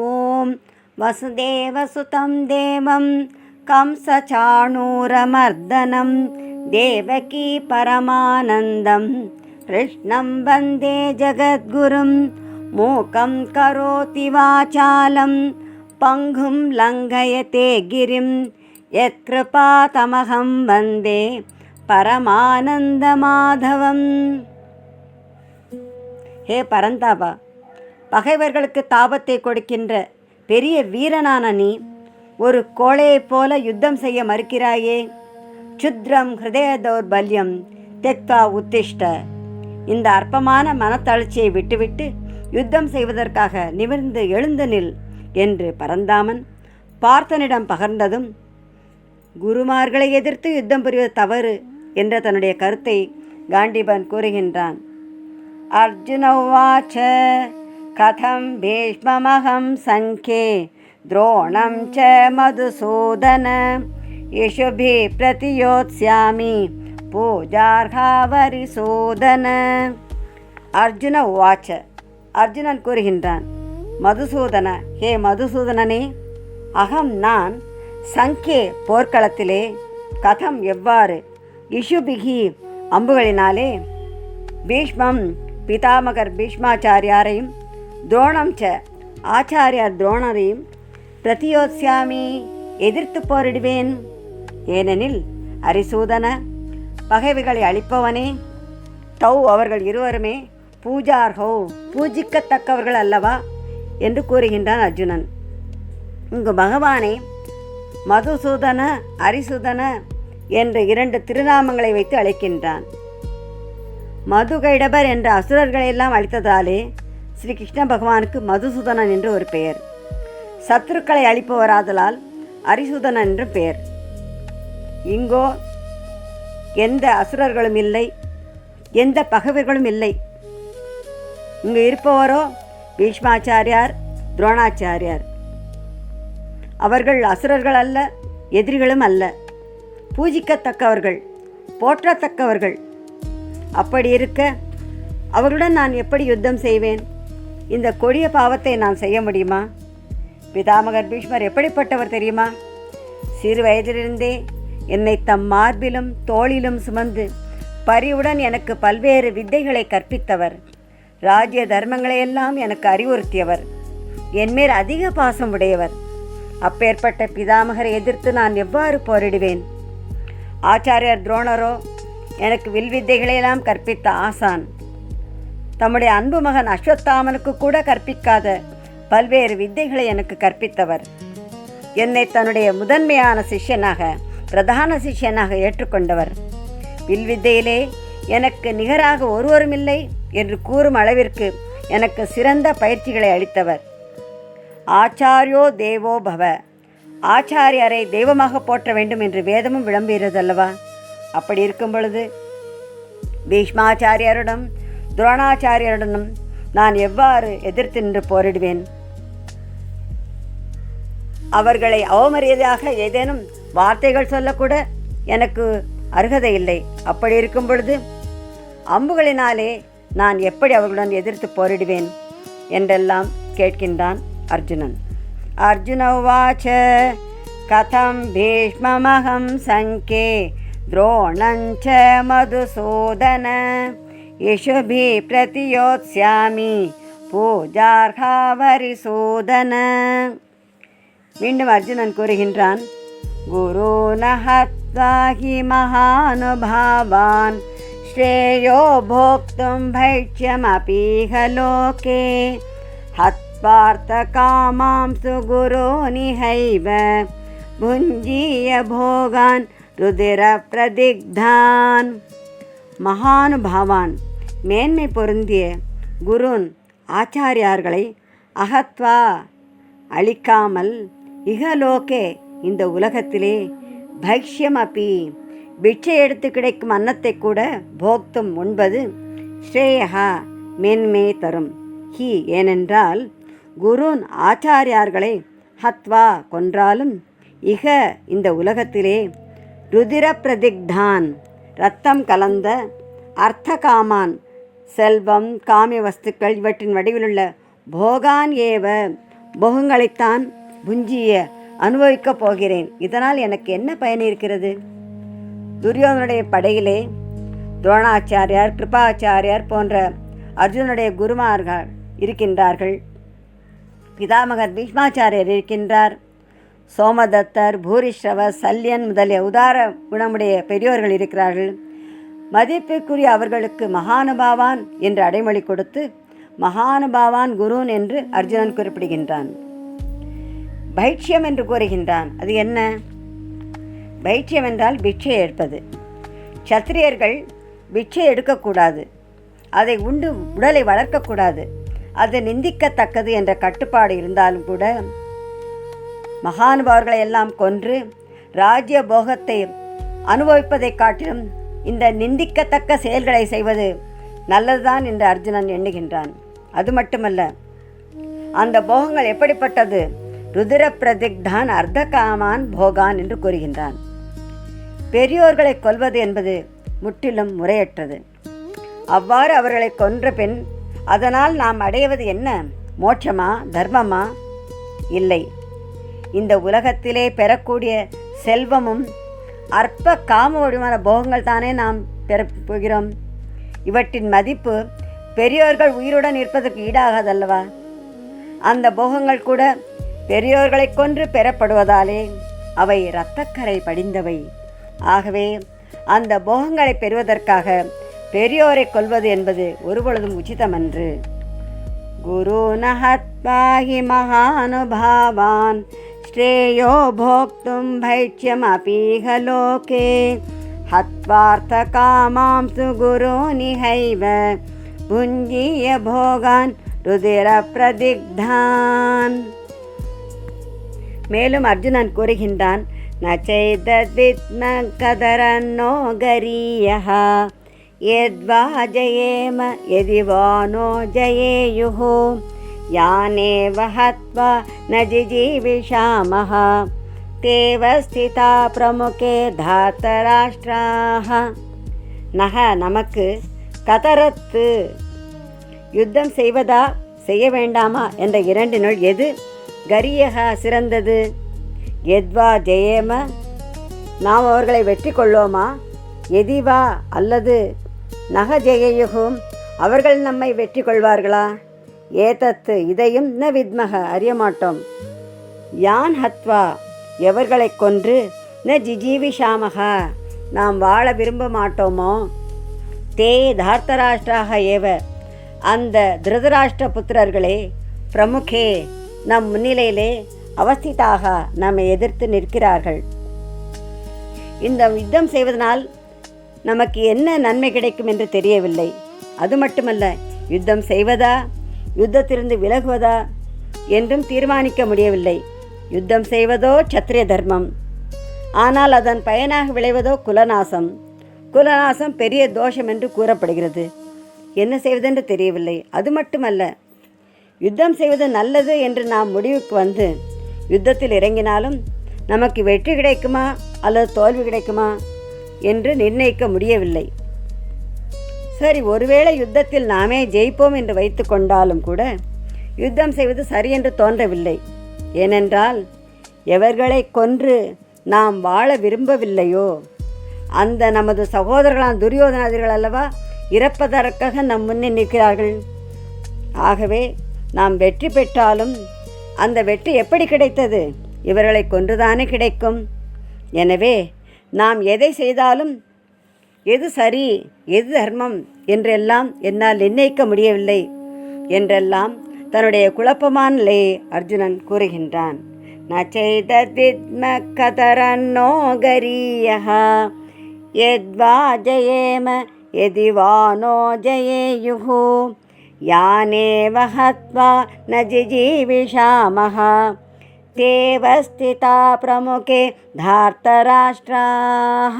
ஓம் வசுதேவசுதம் தேவம் கம்சசாணூரமர்தனம் தேவகி பரமானந்தம் கிருஷ்ணம் வந்தே ஜகத்குரும் மூகம் கரோதி வாசாலம் பங்கும் லங்கயதே கிரிம் யத்கிருபாதமகம் வந்தே பரமானந்த மாதவம். ஹே பரந்தாபா, பகைவர்களுக்கு தாபத்தை கொடுக்கின்ற பெரிய வீரனான நீ ஒரு கோழையைப் போல யுத்தம் செய்ய மறுக்கிறாயே. சுத்ரம் ஹிருதய தௌர்பல்யம் தெக்வா உத்திஷ்ட. இந்த அற்பமான மனத்தளர்ச்சியை விட்டுவிட்டு யுத்தம் செய்வதற்காக நிமிர்ந்து எழுந்து நில் என்று பரந்தாமன் பார்த்தனிடம் பகர்ந்ததும், குருமார்களை எதிர்த்து யுத்தம் புரிவது தவறு என்ற தன்னுடைய கருத்தை காண்டீபன் கூறுகின்றான். அர்ஜுன உவாச்ச கதம் பீஷ்மமஹம் சங்கே துரோணம் ச மதுசூதன இஷுபி பிரதியோத்ஸ்யாமி பூஜார்ஹாவரிசூதன. அர்ஜுன உவாச்ச, அர்ஜுனன் கூறுகின்றான், மதுசூதன, ஹே மதுசூதனனே, அகம் நான் சங்கே போர்க்களத்திலே, கதம் எவ்வாறு, இஷுபிகி அம்புகளினாலே, பீஷ்மம் பிதாமகர் பீஷ்மாச்சாரியாரையும், துரோணம் ச ஆச்சாரியார் துரோணரையும், பிரதியோத்ஸ்யாமி எதிர்த்து போரிடுவேன். ஏனெனில் அரிசூதன பகைவைகளை அளிப்பவனே, தௌ அவர்கள் இருவருமே பூஜார்ஹோ பூஜிக்கத்தக்கவர்கள் அல்லவா என்று கூறுகின்றான் அர்ஜுனன். இங்கு பகவானே மதுசூதன அரிசூதன என்ற 2 திருநாமங்களை வைத்து அழைக்கின்றான். மதுகைடபர் என்ற அசுரர்களையெல்லாம் அழித்ததாலே ஸ்ரீ கிருஷ்ண பகவானுக்கு மதுசூதனன் என்று ஒரு பெயர். சத்துருக்களை அழிப்பவராதலால் அரிசூதனன் என்று பெயர். இங்கோ எந்த அசுரர்களும் இல்லை, எந்த பகைவர்களும் இல்லை. இங்கு இருப்பவரோ பீஷ்மாச்சாரியார் துரோணாச்சாரியார். அவர்கள் அசுரர்கள் அல்ல, எதிரிகளும் அல்ல, பூஜிக்கத்தக்கவர்கள், போற்றத்தக்கவர்கள். அப்படி இருக்க அவர்களுடன் நான் எப்படி யுத்தம் செய்வேன்? இந்த கொடிய பாவத்தை நான் செய்ய முடியுமா? பிதாமகர் பீஷ்மர் எப்படிப்பட்டவர் தெரியுமா? சிறு வயதிலிருந்தே என்னை தம் மார்பிலும் தோளிலும் சுமந்து பரிவுடன் எனக்கு பல்வேறு வித்தைகளை கற்பித்தவர். ராஜ்ய தர்மங்களையெல்லாம் எனக்கு அறிவுறுத்தியவர். என்மேல் அதிக பாசம் உடையவர். அப்பேற்பட்ட பிதாமகரை எதிர்த்து நான் எவ்வாறு போரிடுவேன்? ஆச்சாரியர் துரோணரோ எனக்கு வில்வித்தைகளையெல்லாம் கற்பித்த ஆசான். தம்முடைய அன்பு மகன் அஸ்வத்தாமனுக்கு கூட கற்பிக்காத பல்வேறு வித்தைகளை எனக்கு கற்பித்தவர். என்னை தன்னுடைய முதன்மையான சிஷ்யனாக, பிரதான சிஷ்யனாக ஏற்றுக்கொண்டவர். வில்வித்தையிலே எனக்கு நிகராக ஒருவரும் இல்லை என்று கூறும் அளவிற்கு எனக்கு சிறந்த பயிற்சிகளை அளித்தவர். ஆச்சாரியோ தேவோ பவ, ஆச்சாரியரை தெய்வமாக போற்ற வேண்டும் என்று வேதமும் விளம்புகிறதல்லவா? அப்படி இருக்கும் பொழுது பீஷ்மாச்சாரியருடன் துரோணாச்சாரியருடனும் நான் எவ்வாறு எதிர்த்து நின்று போரிடுவேன்? அவர்களை அவமரியாதையாக ஏதேனும் வார்த்தைகள் சொல்லக்கூட எனக்கு அருகதை இல்லை. அப்படி இருக்கும் பொழுது அம்புகளினாலே நான் எப்படி அவர்களுடன் எதிர்த்து போரிடுவேன் என்றெல்லாம் கேட்கின்றான் அர்ஜுனன். அர்ஜுன உவாச்ச கதம் பீஷ்மமஹம் சங்கே துரோணஞ்ச மதுசூதன இஷுபி பிரதியோத்ஸ்யாமி பூஜார்ஹாவரிசூதன. மீண்டும் அர்ஜுனன் கூறுகின்றான், குரு நஹத்வாஹி மகானுபாவான் ஸ்ரேயோ போக்தும் பைட்சமபீஹ லோகே ஹத்வார்த்த காமாம்சு குரு நிஹைவ புஞ்சீய போகான் ருதிர பிரதிக்தான். மகானுபாவான் மேன்மை பொருந்திய குருன் ஆச்சாரியார்களை அகத்வா அழிக்காமல், இகலோகே இந்த உலகத்திலே, பைக்ஷ்யம் அப்பி பிட்சை எடுத்து கிடைக்கும் அன்னத்தை கூட போக்தும் உண்பது ஸ்ரேயா மேன்மையை தரும். ஹி ஏனென்றால் குருன் ஆச்சாரியார்களை ஹத்வா கொன்றாலும், இக இந்த உலகத்திலே, ருதிர பிரதிக்தான் இரத்தம் கலந்த, அர்த்த காமான் செல்வம் காமிய வஸ்துக்கள் இவற்றின் வடிவிலுள்ள போகான் ஏவ போகங்களைத்தான் புஞ்சிய அனுபவிக்கப் போகிறேன். இதனால் எனக்கு என்ன பயன் இருக்கிறது? துரியோதனுடைய படையிலே துரோணாச்சாரியார், கிருபாச்சாரியார் போன்ற அர்ஜுனுடைய குருமார்கள் இருக்கின்றார்கள். பிதாமகர் பீஷ்மாச்சாரியர் இருக்கின்றார். சோமதத்தர், பூரிஸ்ரவர், சல்யன் முதலிய உதார குணமுடைய பெரியோர்கள் இருக்கிறார்கள். மதிப்புக்குரிய அவர்களுக்கு மகானுபாவான் என்று அடைமொழி கொடுத்து மகானுபாவான் குருன் என்று அர்ஜுனன் குறிப்பிடுகின்றான். பைட்சியம் என்று கூறுகின்றான். அது என்ன? பைட்சியம் என்றால் பிட்சை எடுப்பது. சத்திரியர்கள் பிட்சை எடுக்கக்கூடாது, அதை உண்டு உடலை வளர்க்கக்கூடாது, அது நிந்திக்கத்தக்கது என்ற கட்டுப்பாடு இருந்தாலும் கூட மகானுபாவர்களை எல்லாம் கொன்று ராஜ்ய போகத்தை அனுபவிப்பதை காட்டிலும் இந்த நிந்திக்கத்தக்க செயல்களை செய்வது நல்லதுதான் என்று அர்ஜுனன் எண்ணுகின்றான். அது மட்டுமல்ல, அந்த போகங்கள் எப்படிப்பட்டது? ருதிர பிரதிக்தான் அர்த்த காமான் போகான் என்று கூறுகின்றான். பெரியோர்களை கொல்வது என்பது முற்றிலும் முறையற்றது. அவ்வாறு அவர்களை கொன்ற பின் அதனால் நாம் அடைவது என்ன? மோட்சமா? தர்மமா? இல்லை. இந்த உலகத்திலே பெறக்கூடிய செல்வமும் அற்ப காம வடிவான போகங்கள் தானே நாம் பெறப்போகிறோம். இவற்றின் மதிப்பு பெரியோர்கள் உயிருடன் இருப்பதற்கு ஈடாகாதல்லவா? அந்த போகங்கள் கூட பெரியோர்களை கொன்று பெறப்படுவதாலே அவை இரத்தக்கரை படிந்தவை. ஆகவே அந்த போகங்களை பெறுவதற்காக பெரியோரை கொல்வது என்பது ஒருபொழுதும் உச்சிதமன்று. குரு நஹத்வாஹி மகானுபாவான் ஸ்ரேயோ போக்தும் பைட்சியம் அபீஹ லோகே ஹத்வார்த்த காமாம்சு குரு நிஹைவ புஞ்சிய போகான் ருதிர பிரதிக்தான். மேலும் அர்ஜுனன் கூறுகின்றான், நச்சைதத்வித்ம கதரன்னோ கரீயஹ யத்வா ஜயேம யதிவானோ ஜயேயுः யானேவ ஹத்வா ந ஜிஜீவிஷாமஹ தேவ ஸ்திதா பிரமுகே தார்த்தராஷ்டிராஹ. நமக்கு கதரத்து யுத்தம் செய்வதா செய்ய வேண்டாமா என்ற இரண்டினுள் எது கரியக சிறந்தது? எத்வா ஜெயேம, நாம் அவர்களை வெற்றி கொள்ளோமா? எதிவா அல்லது நக ஜெயயுகும், அவர்கள் நம்மை வெற்றி கொள்வார்களா? ஏதத்து இதையும் ந வித்மக அறியமாட்டோம். யான் ஹத்வா எவர்களை கொன்று ந ஜிஜீவிஷாமக நாம் வாழ விரும்ப மாட்டோமோ? தே தார்த்தராஷ்டிராக ஏவ அந்த திருதராஷ்டிர புத்திரர்களே பிரமுகே நம் முன்னிலையிலே அவஸ்திதாக நம்மை எதிர்த்து நிற்கிறார்கள். இந்த யுத்தம் செய்வதனால் நமக்கு என்ன நன்மை கிடைக்கும் என்று தெரியவில்லை. அது மட்டுமல்ல, யுத்தம் செய்வதா யுத்தத்திலிருந்து விலகுவதா என்றும் தீர்மானிக்க முடியவில்லை. யுத்தம் செய்வதோ சத்திரிய தர்மம், ஆனால் அதன் பயனாக விளைவதோ குலநாசம். குலநாசம் பெரிய தோஷம் என்று கூறப்படுகிறது. என்ன செய்வதென்று தெரியவில்லை. அது மட்டுமல்ல, யுத்தம் செய்வது நல்லது என்று நாம் முடிவுக்கு வந்து யுத்தத்தில் இறங்கினாலும் நமக்கு வெற்றி கிடைக்குமா அல்லது தோல்வி கிடைக்குமா என்று நிர்ணயிக்க முடியவில்லை. சரி, ஒருவேளை யுத்தத்தில் நாமே ஜெயிப்போம் என்று வைத்து கொண்டாலும் கூட யுத்தம் செய்வது சரியென்று தோன்றவில்லை. ஏனென்றால் எவர்களை கொன்று நாம் வாழ விரும்பவில்லையோ அந்த நமது சகோதரர்களான துரியோதனாதிகள் அல்லவா இறப்பதற்காக நம் முன்னே நிற்கிறார்கள். ஆகவே நாம் வெற்றி பெற்றாலும் அந்த வெற்றி எப்படி கிடைத்தது? இவர்களை கொன்றுதானே கிடைக்கும். எனவே நாம் எதை செய்தாலும் எது சரி எது தர்மம் என்றெல்லாம் என்னால் நிர்ணயிக்க முடியவில்லை என்றெல்லாம் தன்னுடைய குழப்பமான நிலையை அர்ஜுனன் கூறுகின்றான். நச்சைதத்வித்ம கதரன்னோ கரீயஹ யத்வா ஜயேம யதிவானோ ஜயேயுः யானேவ ஹத்வா ந ஜிஜீவிஷாமஹ தேவ ஸ்திதா பிரமுகே தார்த்தராஷ்டிராஹ.